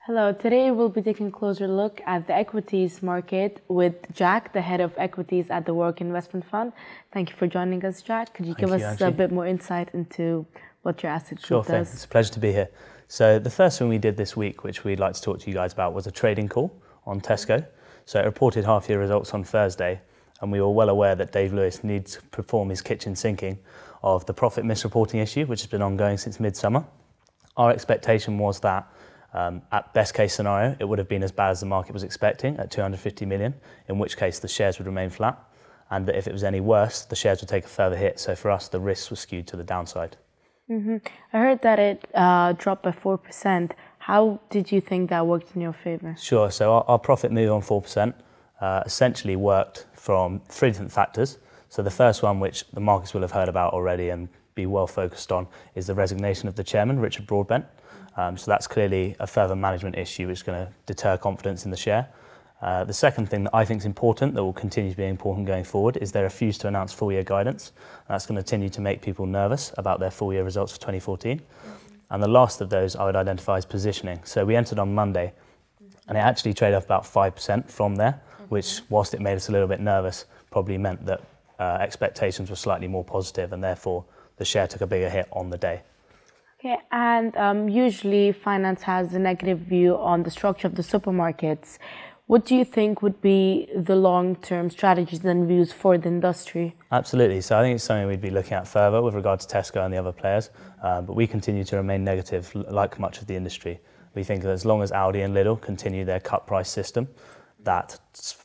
Hello, today we'll be taking a closer look at the equities market with Jack, the head of equities at the Work Investment Fund. Thank you for joining us, Jack. Could you give us a bit more insight into what your asset group does? Sure thing, it's a pleasure to be here. So the first thing we did this week, which we'd like to talk to you guys about, was a trading call on Tesco. So it reported half-year results on Thursday, and we were well aware that Dave Lewis needs to perform his kitchen sinking of the profit misreporting issue, which has been ongoing since midsummer. Our expectation was that at best case scenario, it would have been as bad as the market was expecting at 250 million, in which case the shares would remain flat, and that if it was any worse, the shares would take a further hit. So for us, the risks were skewed to the downside. I heard that it dropped by 4%. How did you think that worked in your favor? Sure, so our profit move on 4% essentially worked from three different factors. So the first one, which the markets will have heard about already and be well focused on, is the resignation of the chairman, Richard Broadbent. So that's clearly a further management issue which is going to deter confidence in the share. The second thing that I think is important, that will continue to be important going forward, is they refuse to announce full year guidance. That's going to continue to make people nervous about their full year results for 2014. And the last of those I would identify as positioning. So we entered on Monday and it actually traded up about 5% from there, which, whilst it made us a little bit nervous, probably meant that expectations were slightly more positive and therefore the share took a bigger hit on the day. Okay, and usually finance has a negative view on the structure of the supermarkets. What do you think would be the long-term strategies and views for the industry? Absolutely. So I think it's something we'd be looking at further with regard to Tesco and the other players. But we continue to remain negative, like much of the industry. We think that as long as Aldi and Lidl continue their cut price system, that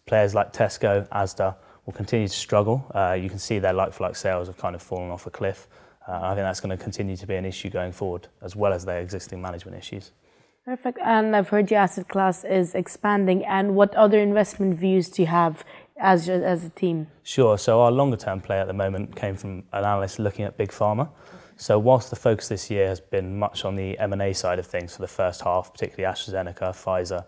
players like Tesco, Asda, will continue to struggle. You can see their like-for-like sales have kind of fallen off a cliff. I think that's going to continue to be an issue going forward, as well as their existing management issues. Perfect. And I've heard your asset class is expanding. And what other investment views do you have as a team? Sure. So our longer term play at the moment came from an analyst looking at big pharma. So whilst the focus this year has been much on the M&A side of things for the first half, particularly AstraZeneca, Pfizer,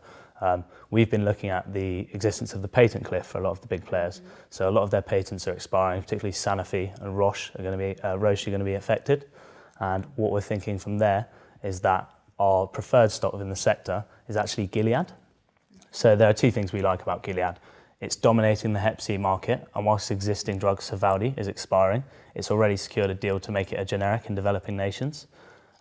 we've been looking at the existence of the patent cliff for a lot of the big players. So a lot of their patents are expiring, particularly Sanofi and Roche are going to be affected. And what we're thinking from there is that our preferred stock within the sector is actually Gilead. So there are two things we like about Gilead. It's dominating the Hep C market, and whilst existing drug Sovaldi is expiring, it's already secured a deal to make it a generic in developing nations.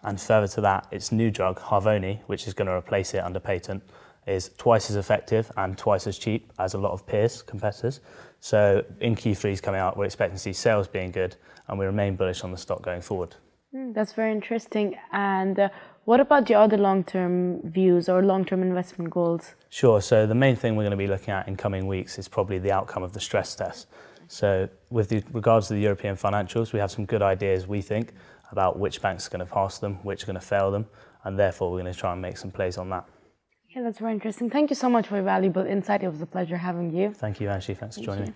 And further to that, its new drug, Harvoni, which is going to replace it under patent, is twice as effective and twice as cheap as a lot of competitors. So in Q3's coming out, we're expecting to see sales being good, and we remain bullish on the stock going forward. That's very interesting. And what about your other long-term views or long-term investment goals? Sure. So the main thing we're going to be looking at in coming weeks is probably the outcome of the stress test. So with regards to the European financials, we have some good ideas, we think, about which banks are going to pass them, which are going to fail them, and therefore we're going to try and make some plays on that. Yeah, that's very interesting. Thank you so much for your valuable insight. It was a pleasure having you. Thank you, Angie. Thanks for joining me.